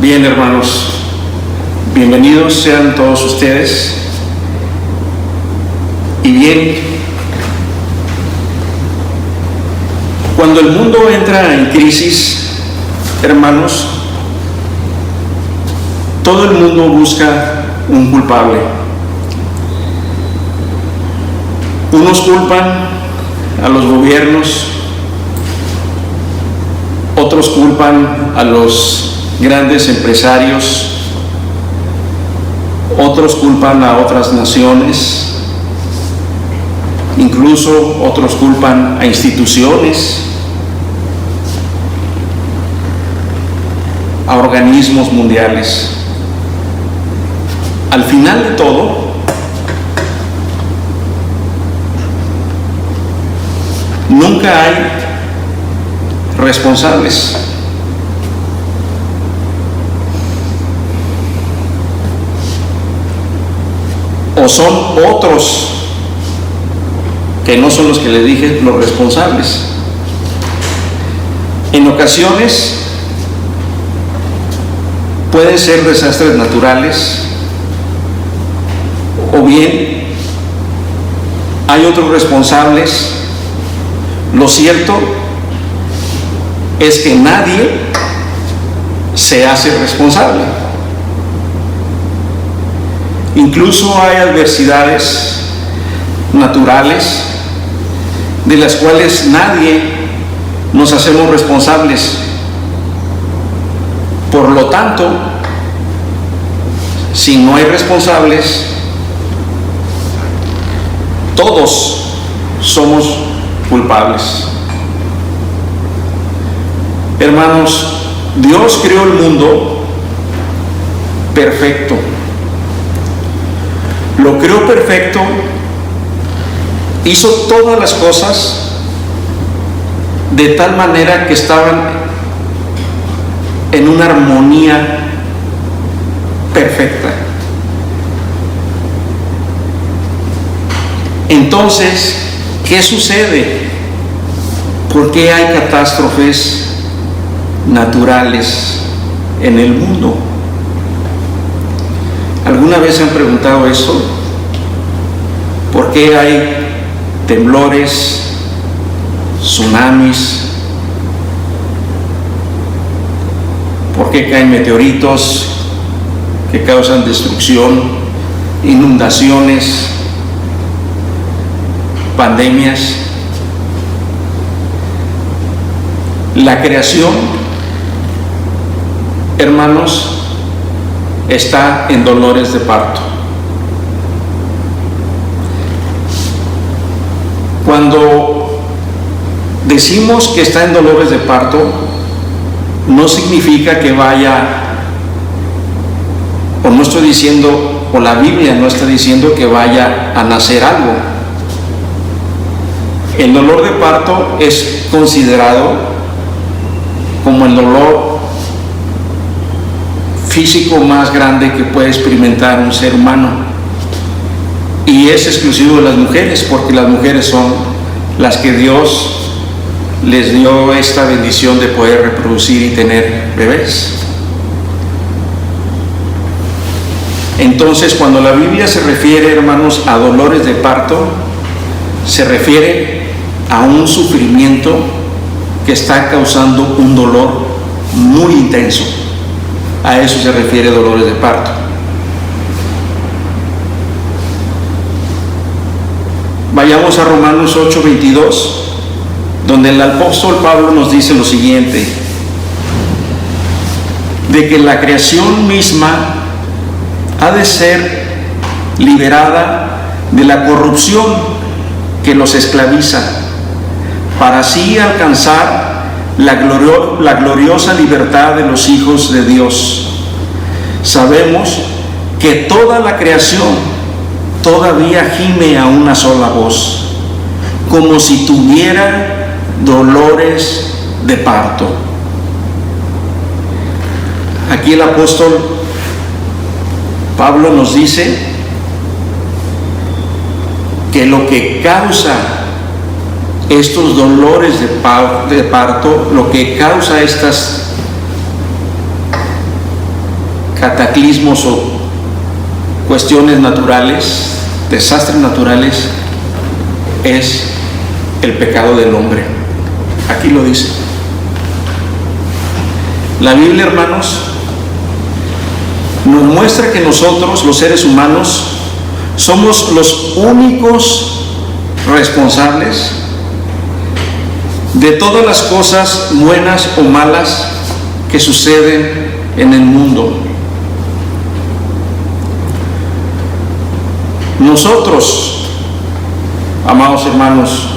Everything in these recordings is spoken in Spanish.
Bien, hermanos, bienvenidos sean todos ustedes. Y bien, cuando el mundo entra en crisis, hermanos, todo el mundo busca un culpable. Unos culpan a los gobiernos, otros culpan a los grandes empresarios, otros culpan a otras naciones, incluso otros culpan a instituciones, a organismos mundiales. Al final de todo, nunca hay responsables. O son otros que no son los que le dije los responsables. En ocasiones pueden ser desastres naturales, o bien hay otros responsables. Lo cierto es que nadie se hace responsable. Incluso hay adversidades naturales de las cuales nadie nos hacemos responsables. Por lo tanto, si no hay responsables, todos somos culpables. Hermanos, Dios creó el mundo perfecto. Lo creó perfecto, hizo todas las cosas de tal manera que estaban en una armonía perfecta. Entonces, ¿qué sucede? ¿Por qué hay catástrofes naturales en el mundo? ¿Alguna vez se han preguntado eso? ¿Por qué hay temblores, tsunamis? ¿Por qué caen meteoritos que causan destrucción, inundaciones, pandemias? La creación, hermanos, está en dolores de parto. Cuando decimos que está en dolores de parto, no significa que vaya, o no estoy diciendo, o la Biblia no está diciendo que vaya a nacer algo. El dolor de parto es considerado como el dolor físico más grande que puede experimentar un ser humano, y es exclusivo de las mujeres, porque las mujeres son las que Dios les dio esta bendición de poder reproducir y tener bebés. Entonces, cuando la Biblia se refiere, hermanos, a dolores de parto, se refiere a un sufrimiento que está causando un dolor muy intenso. A eso se refiere dolores de parto. Vayamos a Romanos 8:22, donde el apóstol Pablo nos dice lo siguiente: de que la creación misma ha de ser liberada de la corrupción que los esclaviza, para así alcanzar la gloriosa libertad de los hijos de Dios. Sabemos que toda la creación todavía gime a una sola voz, como si tuviera dolores de parto. Aquí el apóstol Pablo nos dice que lo que causa estos dolores de parto, lo que causa estas cataclismos o cuestiones naturales, desastres naturales, es el pecado del hombre. Aquí lo dice. La Biblia, hermanos, nos muestra que nosotros, los seres humanos, somos los únicos responsables de todas las cosas buenas o malas que suceden en el mundo. Nosotros, amados hermanos,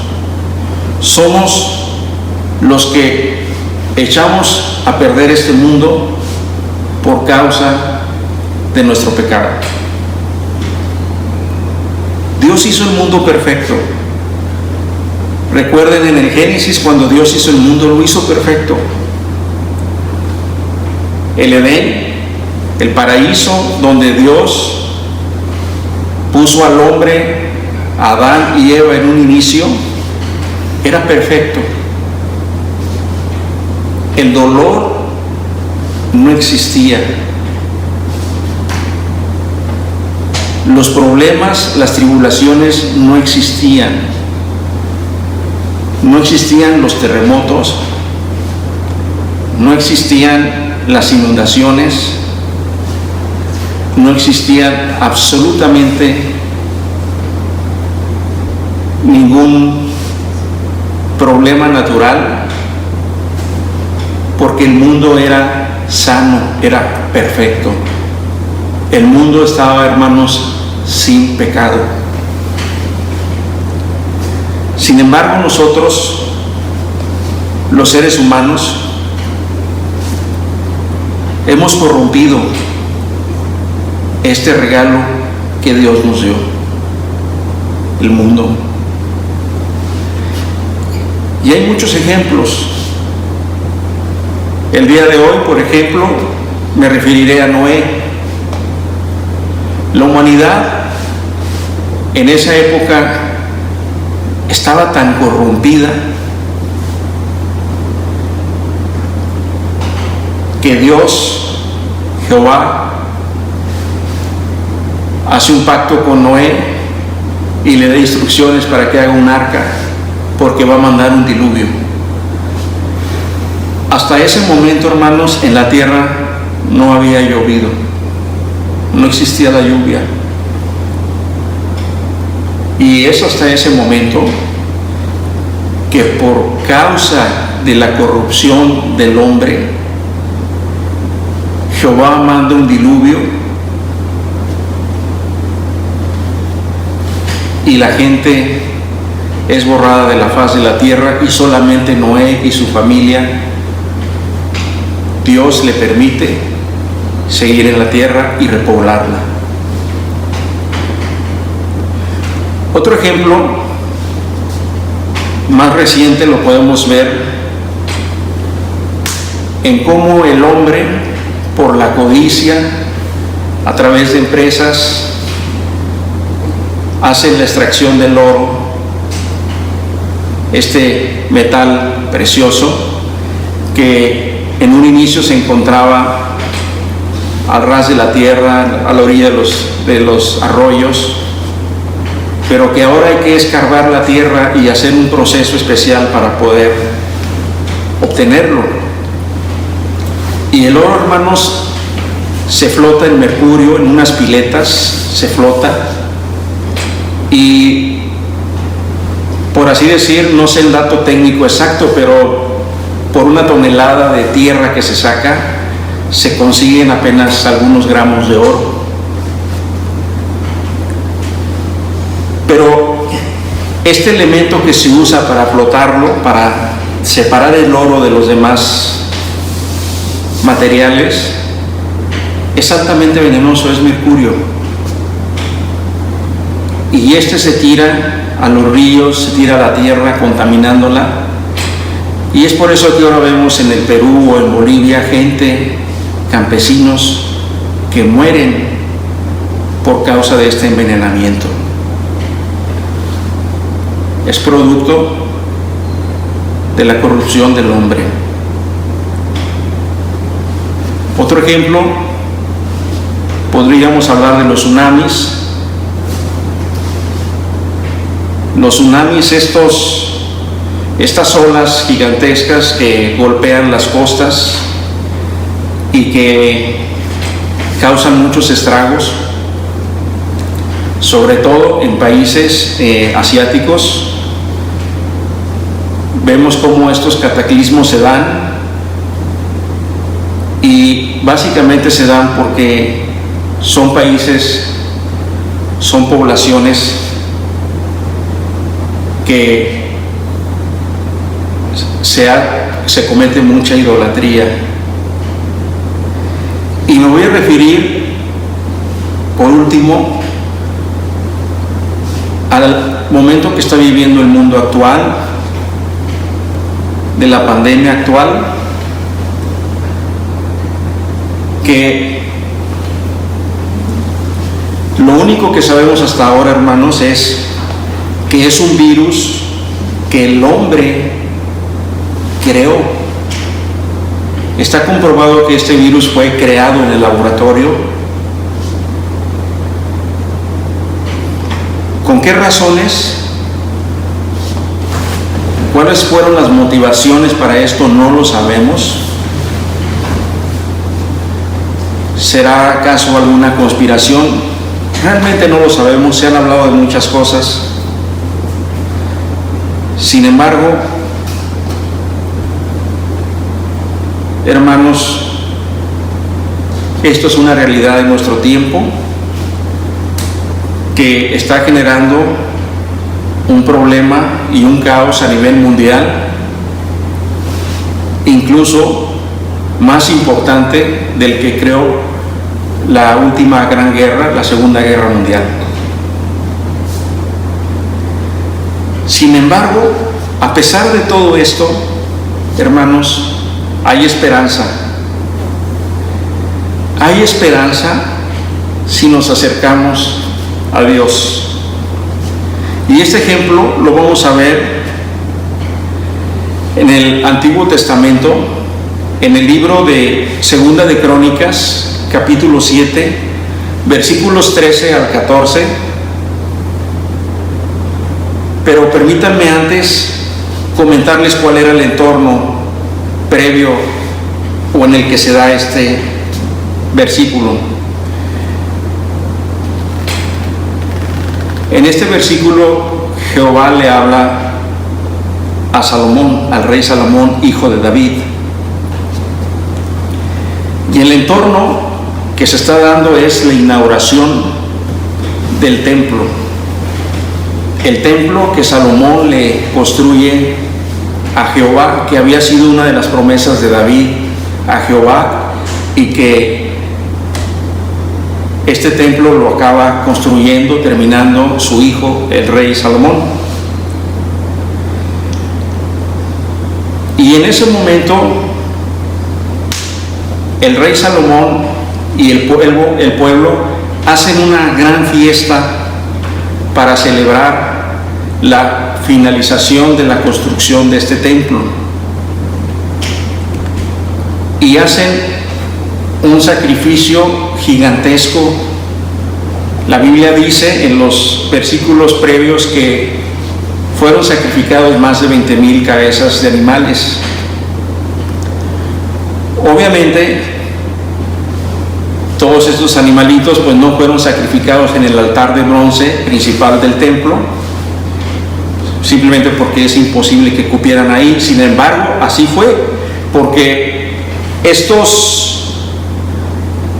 somos los que echamos a perder este mundo por causa de nuestro pecado. Dios hizo el mundo perfecto. Recuerden en el Génesis, cuando Dios hizo el mundo, lo hizo perfecto. El Edén, el paraíso donde Dios puso al hombre, a Adán y Eva en un inicio, era perfecto. El dolor no existía. Los problemas, las tribulaciones no existían. No existían los terremotos, no existían las inundaciones, no existían absolutamente ningún problema natural, porque el mundo era sano, era perfecto. El mundo estaba, hermanos, sin pecado. Sin embargo, nosotros, los seres humanos, hemos corrompido este regalo que Dios nos dio, el mundo. Y hay muchos ejemplos. El día de hoy, por ejemplo, me referiré a Noé. La humanidad en esa época estaba tan corrompida que Dios, Jehová, hace un pacto con Noé y le da instrucciones para que haga un arca, porque va a mandar un diluvio. Hasta ese momento, hermanos, en la tierra no había llovido, no existía la lluvia. Y es hasta ese momento que, por causa de la corrupción del hombre, Jehová manda un diluvio y la gente es borrada de la faz de la tierra, y solamente Noé y su familia, Dios le permite seguir en la tierra y repoblarla. Otro ejemplo más reciente lo podemos ver en cómo el hombre, por la codicia, a través de empresas, hace la extracción del oro, este metal precioso que en un inicio se encontraba al ras de la tierra, a la orilla de los arroyos, pero que ahora hay que escarbar la tierra y hacer un proceso especial para poder obtenerlo. Y el oro, hermanos, se flota en mercurio, en unas piletas, se flota, y por así decir, no sé el dato técnico exacto, pero por una tonelada de tierra que se saca, se consiguen apenas algunos gramos de oro. Pero este elemento que se usa para flotarlo, para separar el oro de los demás materiales, es altamente venenoso, es mercurio. Y este se tira a los ríos, se tira a la tierra, contaminándola. Y es por eso que ahora vemos en el Perú o en Bolivia gente, campesinos, que mueren por causa de este envenenamiento. Es producto de la corrupción del hombre. Otro ejemplo podríamos hablar de los tsunamis. Los tsunamis, estas olas gigantescas que golpean las costas y que causan muchos estragos, sobre todo en países asiáticos. Vemos cómo estos cataclismos se dan, y básicamente se dan porque son países, son poblaciones que se comete mucha idolatría. Y me voy a referir, por último, al momento que está viviendo el mundo actual, de la pandemia actual, que lo único que sabemos hasta ahora, hermanos, es que es un virus que el hombre creó. Está comprobado que este virus fue creado en el laboratorio. ¿Con qué razones? ¿Cuáles fueron las motivaciones para esto? No lo sabemos. ¿Será acaso alguna conspiración? Realmente no lo sabemos. Se han hablado de muchas cosas. Sin embargo, hermanos, esto es una realidad de nuestro tiempo que está generando un problema y un caos a nivel mundial, incluso más importante del que creó la última gran guerra, la Segunda Guerra Mundial. Sin embargo, a pesar de todo esto, hermanos, hay esperanza. Hay esperanza si nos acercamos a Dios. Y este ejemplo lo vamos a ver en el Antiguo Testamento, en el libro de Segunda de Crónicas, capítulo 7, versículos 13 al 14. Pero permítanme antes comentarles cuál era el entorno previo o en el que se da este versículo. En este versículo, Jehová le habla a Salomón, al rey Salomón, hijo de David. Y el entorno que se está dando es la inauguración del templo. El templo que Salomón le construye a Jehová, que había sido una de las promesas de David a Jehová, y que este templo lo acaba construyendo, terminando su hijo, el rey Salomón. Y en ese momento, el rey Salomón y el pueblo hacen una gran fiesta para celebrar la finalización de la construcción de este templo. Y hacen un sacrificio gigantesco. La Biblia dice en los versículos previos que fueron sacrificados más de 20,000 cabezas de animales. Obviamente, todos estos animalitos pues no fueron sacrificados en el altar de bronce principal del templo, simplemente porque es imposible que cupieran ahí. Sin embargo, así fue, porque estos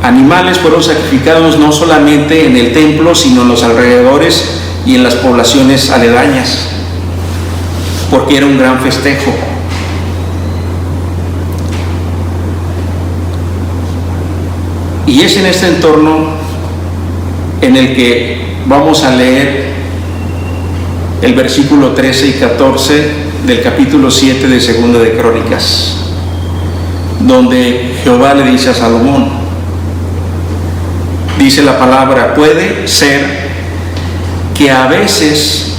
animales fueron sacrificados no solamente en el templo, sino en los alrededores y en las poblaciones aledañas, porque era un gran festejo. Y es en este entorno en el que vamos a leer el versículo 13 y 14 del capítulo 7 de Segunda de Crónicas, donde Jehová le dice a Salomón, dice la palabra: puede ser que a veces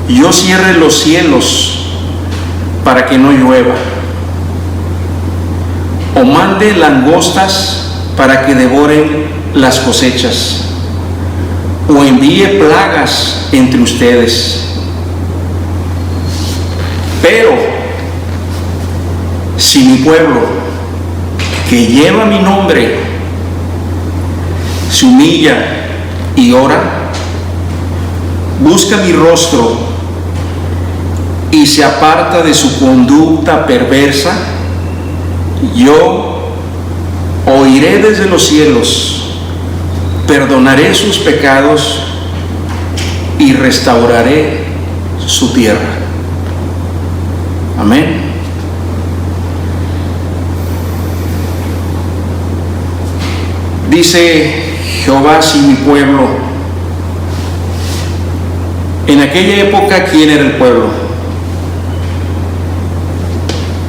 yo cierre los cielos para que no llueva, o mande langostas para que devoren las cosechas, o envíe plagas entre ustedes. Pero si mi pueblo, que lleva mi nombre, se humilla y ora, busca mi rostro y se aparta de su conducta perversa, yo oiré desde los cielos, perdonaré sus pecados y restauraré su tierra. Amén. Dice Jehová, si mi pueblo. En aquella época, ¿quién era el pueblo?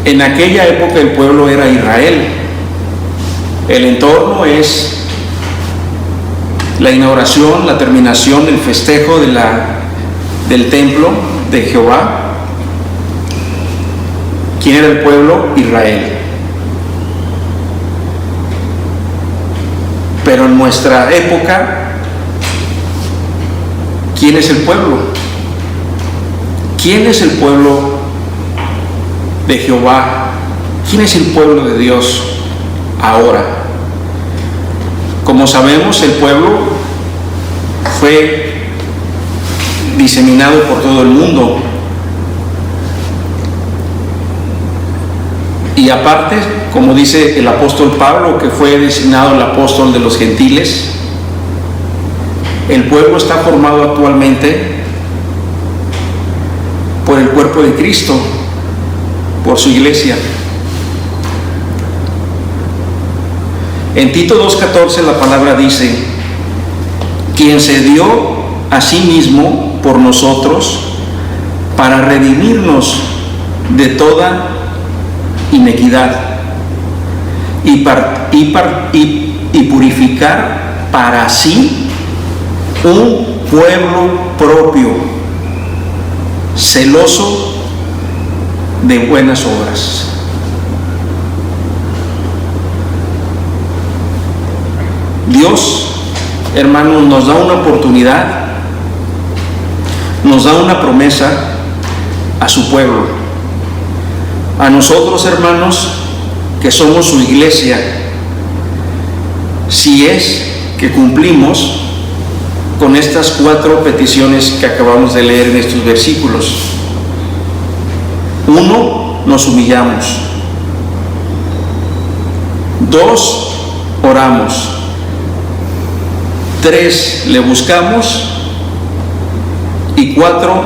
En aquella época el pueblo era Israel. El entorno es la inauguración, la terminación del festejo del templo de Jehová. ¿Quién era el pueblo? Israel. Pero en nuestra época, ¿quién es el pueblo? ¿Quién es el pueblo de Jehová? ¿Quién es el pueblo de Dios ahora? Como sabemos, el pueblo fue diseminado por todo el mundo. Y aparte, como dice el apóstol Pablo, que fue designado el apóstol de los gentiles, el pueblo está formado actualmente por el cuerpo de Cristo, por su iglesia. En Tito 2:14 la palabra dice: quien se dio a sí mismo por nosotros para redimirnos de toda inequidad y purificar para sí un pueblo propio, celoso de buenas obras. Dios, hermanos, nos da una oportunidad, nos da una promesa a su pueblo. A nosotros, hermanos, que somos su iglesia, si es que cumplimos con estas 4 peticiones que acabamos de leer en estos versículos. 1, nos humillamos. 2, oramos. 3, le buscamos. Y 4,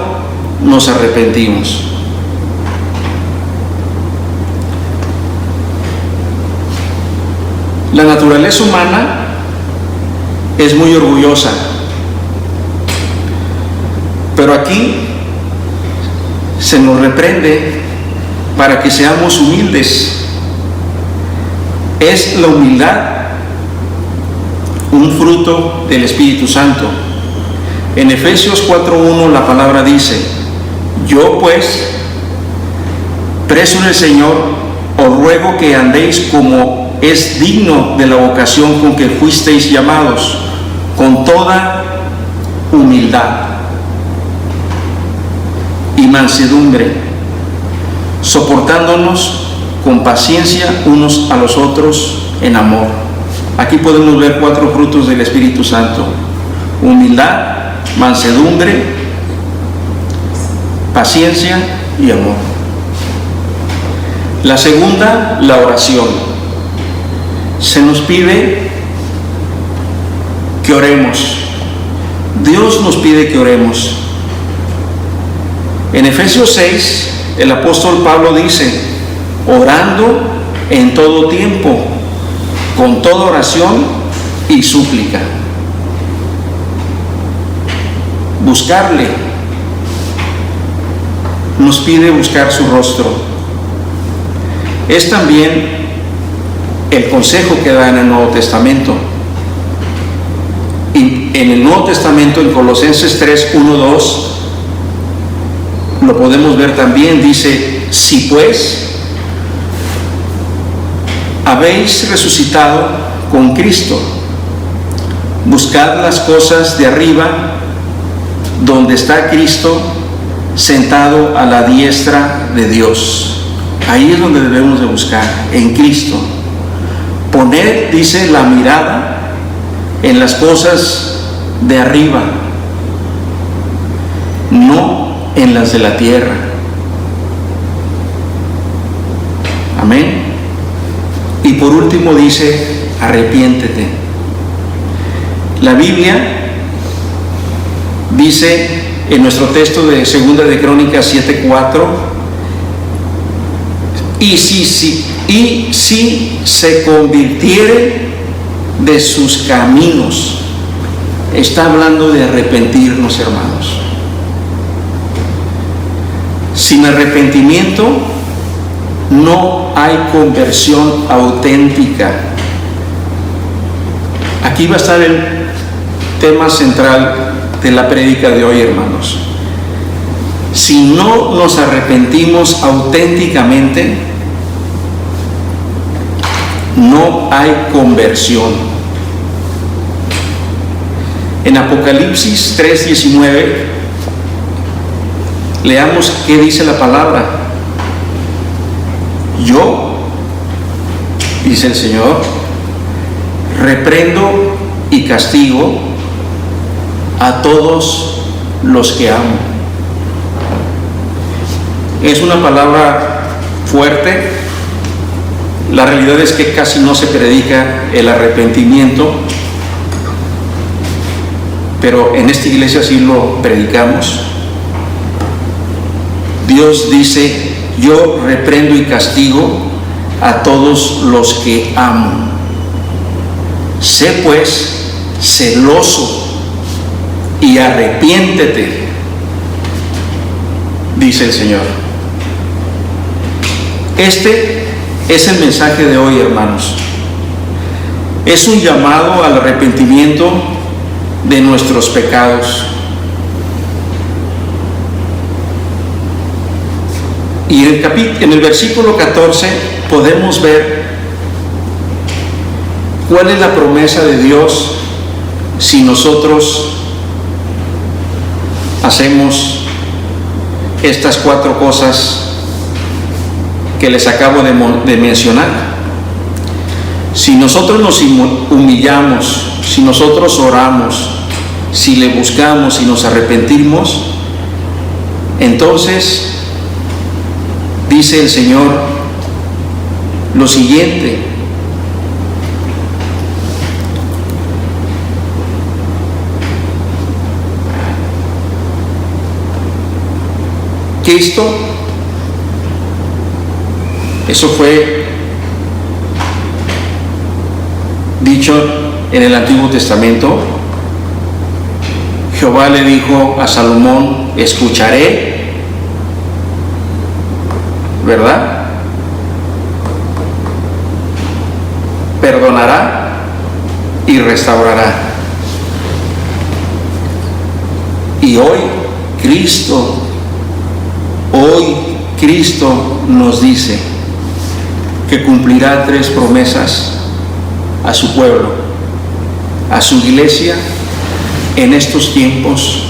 nos arrepentimos. La naturaleza humana es muy orgullosa, pero aquí se nos reprende para que seamos humildes. Es la humildad un fruto del Espíritu Santo. En Efesios 4:1 la palabra dice: yo pues, preso en el Señor, os ruego que andéis como es digno de la vocación con que fuisteis llamados, con toda humildad y mansedumbre, soportándonos con paciencia unos a los otros en amor. Aquí podemos ver 4 frutos del Espíritu Santo: humildad, mansedumbre, paciencia y amor. La segunda, la oración. Se nos pide que oremos. Dios nos pide que oremos. En Efesios 6, el apóstol Pablo dice: orando en todo tiempo, con toda oración y súplica. Buscarle. Nos pide buscar su rostro. Es también el consejo que da en el Nuevo Testamento. Y en el Nuevo Testamento, en Colosenses 3:1-2, lo podemos ver también. Dice: si pues habéis resucitado con Cristo, buscad las cosas de arriba, donde está Cristo sentado a la diestra de Dios. Ahí es donde debemos de buscar, en Cristo. Poner, dice, la mirada en las cosas de arriba, no en las de la tierra. Amén. Y por último dice, arrepiéntete. La Biblia dice en nuestro texto de 2 de Crónicas 7:4, y si se convirtiere de sus caminos. Está hablando de arrepentirnos, hermanos. Sin arrepentimiento no hay conversión auténtica. Aquí va a estar el tema central de la prédica de hoy, hermanos. Si no nos arrepentimos auténticamente, no hay conversión. En Apocalipsis 3:19, leamos qué dice la palabra. Yo, dice el Señor, reprendo y castigo a todos los que amo. Es una palabra fuerte. La realidad es que casi no se predica el arrepentimiento, pero en esta iglesia sí lo predicamos. Dios dice, yo reprendo y castigo a todos los que amo. Sé pues celoso y arrepiéntete, dice el Señor. Este es el mensaje de hoy, hermanos. Es un llamado al arrepentimiento de nuestros pecados. Y en el versículo 14 podemos ver cuál es la promesa de Dios si nosotros hacemos estas 4 cosas que les acabo de mencionar. Si nosotros nos humillamos, si nosotros oramos, si le buscamos y nos arrepentimos, entonces dice el Señor lo siguiente: que eso fue dicho en el Antiguo Testamento. Jehová le dijo a Salomón, escucharé, ¿verdad? Perdonará y restaurará. Y hoy Cristo nos dice que cumplirá 3 promesas a su pueblo, a su iglesia, en estos tiempos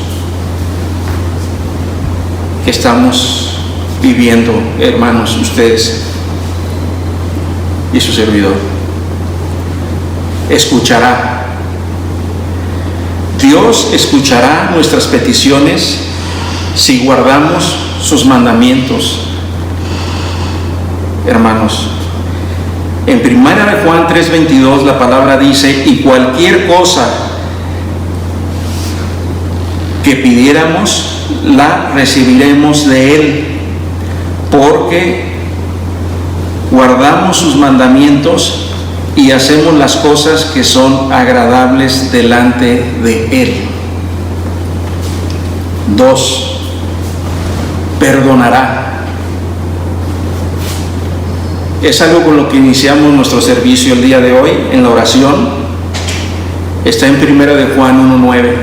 que estamos viviendo, hermanos, ustedes y su servidor. Escuchará. Dios escuchará nuestras peticiones si guardamos sus mandamientos, hermanos. En 1 Juan 3:22 la palabra dice, y cualquier cosa que pidiéramos la recibiremos de Él, porque guardamos sus mandamientos y hacemos las cosas que son agradables delante de Él. 2. Perdonará. Es algo con lo que iniciamos nuestro servicio el día de hoy en la oración. Está en 1 Juan 1:9.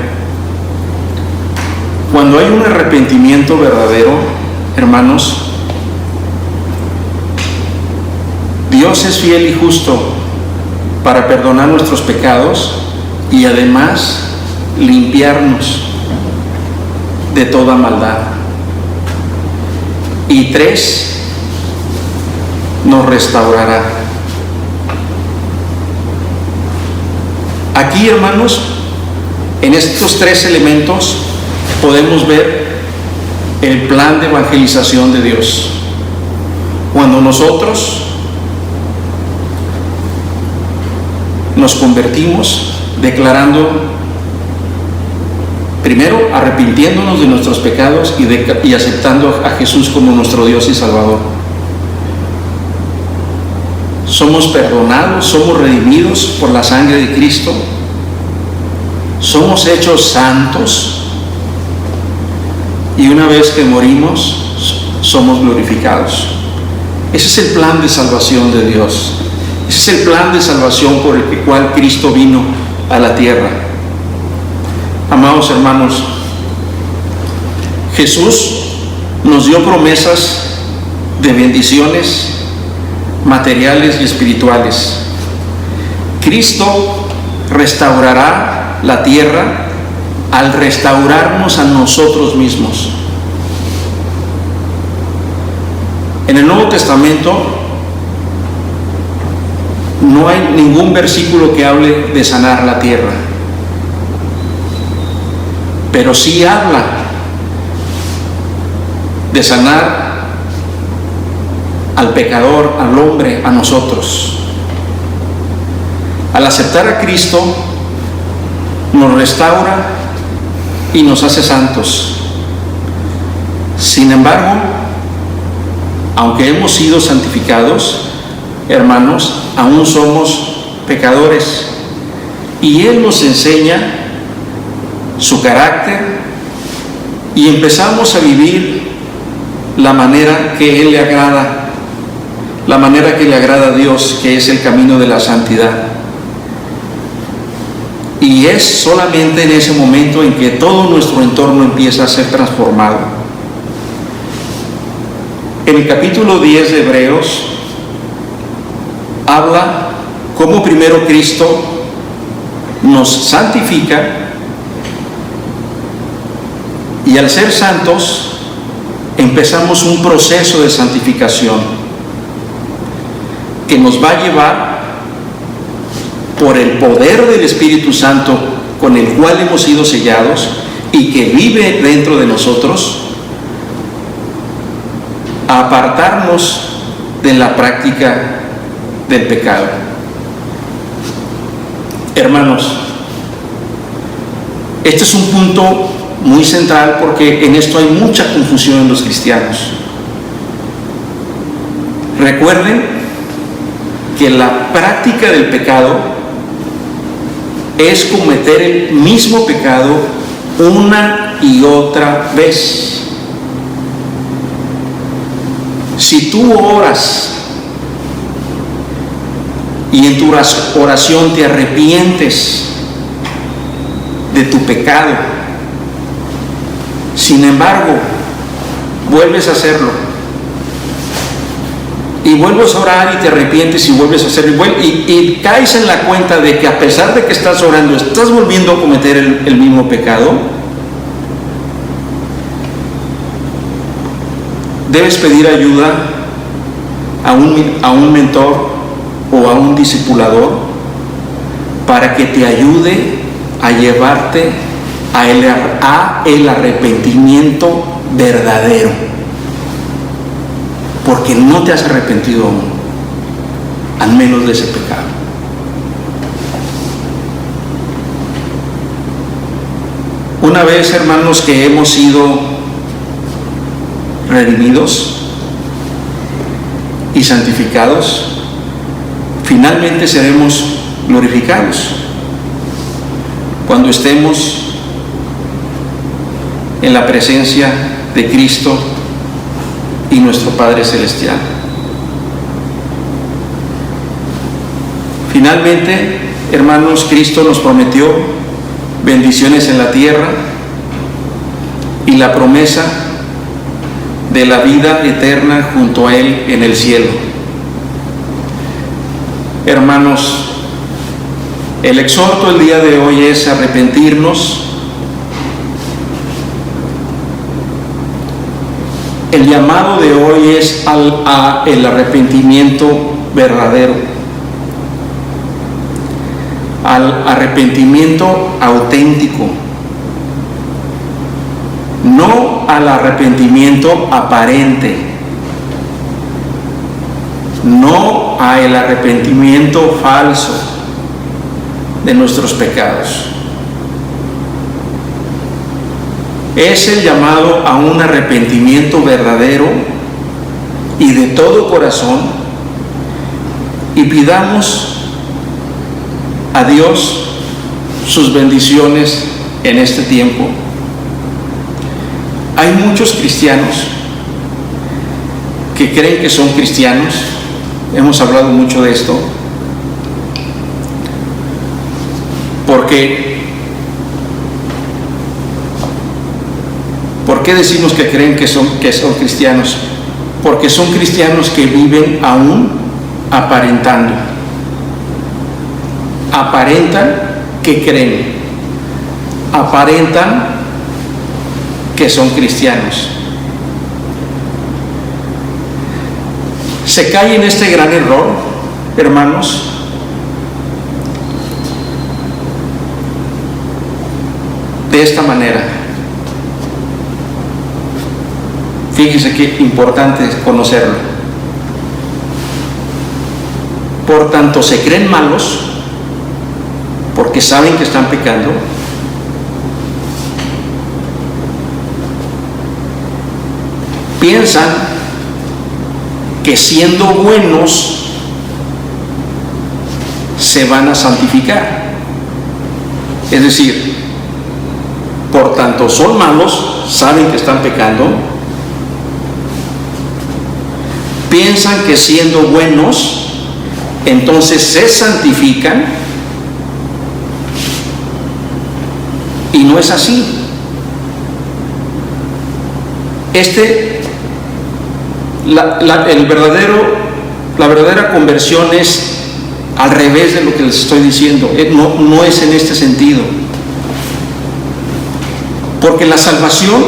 Cuando hay un arrepentimiento verdadero, hermanos, Dios es fiel y justo para perdonar nuestros pecados y además limpiarnos de toda maldad. Y 3, nos restaurará. Aquí, hermanos, en estos 3 elementos podemos ver el plan de evangelización de Dios. Cuando nosotros nos convertimos, declarando, primero arrepintiéndonos de nuestros pecados y aceptando a Jesús como nuestro Dios y Salvador. Somos perdonados, somos redimidos por la sangre de Cristo, somos hechos santos, y una vez que morimos, somos glorificados. Ese es el plan de salvación de Dios. Ese es el plan de salvación por el cual Cristo vino a la tierra. Amados hermanos, Jesús nos dio promesas de bendiciones materiales y espirituales. Cristo restaurará la tierra al restaurarnos a nosotros mismos. En el Nuevo Testamento no hay ningún versículo que hable de sanar la tierra, pero sí habla de sanar al pecador, al hombre, a nosotros. Al aceptar a Cristo, nos restaura y nos hace santos. Sin embargo, aunque hemos sido santificados, hermanos, aún somos pecadores, y Él nos enseña su carácter y empezamos a vivir la manera que Él le agrada, la manera que le agrada a Dios, que es el camino de la santidad. Y es solamente en ese momento en que todo nuestro entorno empieza a ser transformado. En el capítulo 10 de Hebreos habla cómo primero Cristo nos santifica, y al ser santos empezamos un proceso de santificación que nos va a llevar, por el poder del Espíritu Santo con el cual hemos sido sellados y que vive dentro de nosotros, a apartarnos de la práctica del pecado. Hermanos, este es un punto muy central porque en esto hay mucha confusión en los cristianos. Recuerden que la práctica del pecado es cometer el mismo pecado una y otra vez. Si tú oras y en tu oración te arrepientes de tu pecado, sin embargo vuelves a hacerlo, y vuelves a orar y te arrepientes y vuelves a hacerlo, y caes en la cuenta de que a pesar de que estás orando, estás volviendo a cometer el mismo pecado, debes pedir ayuda a un mentor o a un discipulador para que te ayude a llevarte a el arrepentimiento verdadero, porque no te has arrepentido aún, al menos de ese pecado. Una vez, hermanos, que hemos sido redimidos y santificados, finalmente seremos glorificados cuando estemos en la presencia de Cristo y nuestro Padre Celestial. Finalmente, hermanos, Cristo nos prometió bendiciones en la tierra y la promesa de la vida eterna junto a Él en el cielo. Hermanos, El exhorto el día de hoy es arrepentirnos. El llamado de hoy es el arrepentimiento verdadero, al arrepentimiento auténtico, no al arrepentimiento aparente, no al arrepentimiento falso de nuestros pecados. Es el llamado a un arrepentimiento verdadero y de todo corazón, y pidamos a Dios sus bendiciones en este tiempo. Hay muchos cristianos que creen que son cristianos, hemos hablado mucho de esto, porque ¿por qué decimos que creen que son cristianos? Porque son cristianos que viven aún aparentando. Aparentan que creen. Aparentan que son cristianos. Se cae en este gran error, hermanos, de esta manera. Fíjese qué importante es conocerlo. Por tanto, se creen malos porque saben que están pecando. Piensan que siendo buenos se van a santificar. Es decir, por tanto son malos, saben que están pecando, piensan que siendo buenos entonces se santifican, y no es así. La verdadera conversión es al revés de lo que les estoy diciendo. No es en este sentido, porque la salvación,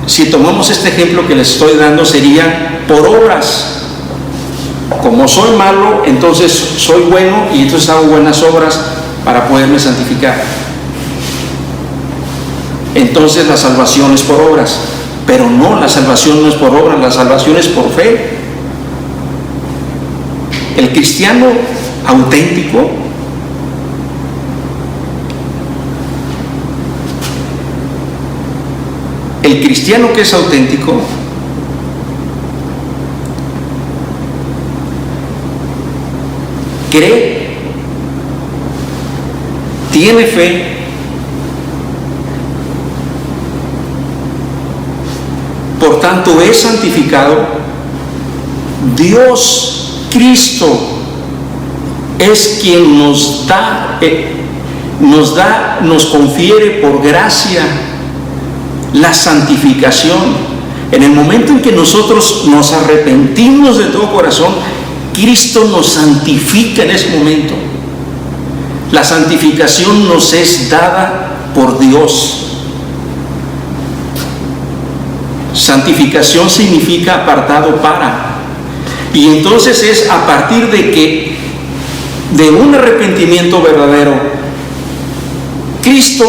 si tomamos este ejemplo que les estoy dando, sería por obras. Como soy malo, entonces soy bueno y entonces hago buenas obras para poderme santificar. Entonces la salvación es por obras. Pero no, la salvación no es por obras, la salvación es por fe. El cristiano auténtico el cristiano que es auténtico cree, tiene fe, por tanto es santificado. Dios, Cristo, es quien nos confiere por gracia la santificación. En el momento en que nosotros nos arrepentimos de todo corazón, Cristo nos santifica en ese momento. La santificación nos es dada por Dios. Santificación significa apartado para. Y entonces es a partir de un arrepentimiento verdadero, Cristo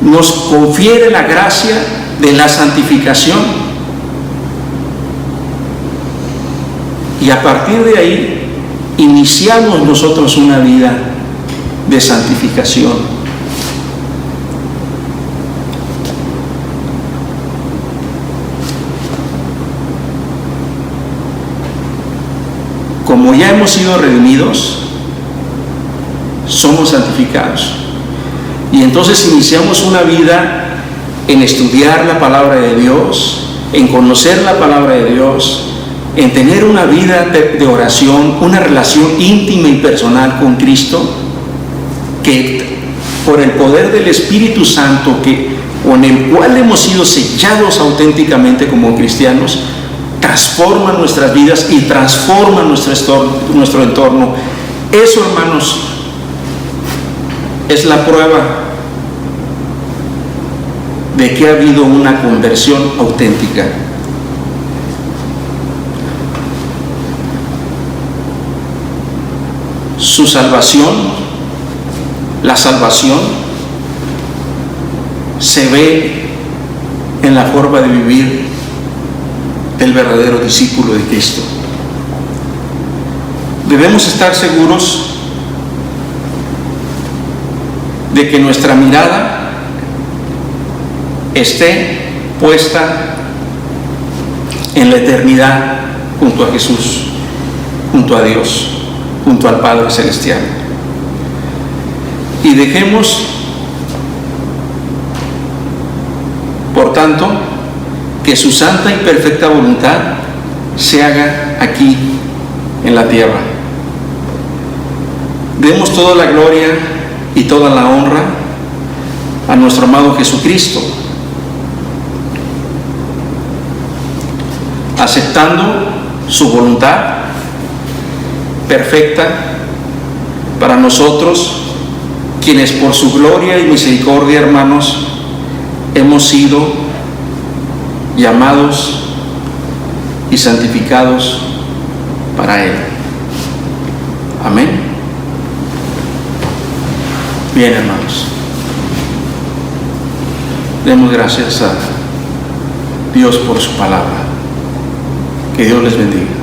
nos confiere la gracia de la santificación. Y a partir de ahí iniciamos nosotros una vida de santificación. Como ya hemos sido redimidos, somos santificados. Y entonces iniciamos una vida en estudiar la palabra de Dios, en conocer la palabra de Dios, en tener una vida de oración, una relación íntima y personal con Cristo, que por el poder del Espíritu Santo con el cual hemos sido sellados auténticamente como cristianos, transforma nuestras vidas y transforma nuestro entorno, Eso, hermanos, es la prueba de que ha habido una conversión auténtica. Su salvación, la salvación, se ve en la forma de vivir del verdadero discípulo de Cristo. Debemos estar seguros de que nuestra mirada esté puesta en la eternidad junto a Jesús, junto a Dios, junto al Padre Celestial. Y dejemos, por tanto, que su santa y perfecta voluntad se haga aquí en la tierra. Demos toda la gloria y toda la honra a nuestro amado Jesucristo, aceptando su voluntad perfecta para nosotros, quienes por su gloria y misericordia, hermanos, hemos sido llamados y santificados para Él. Amén. Bien, hermanos, demos gracias a Dios por su palabra. Que Dios les bendiga.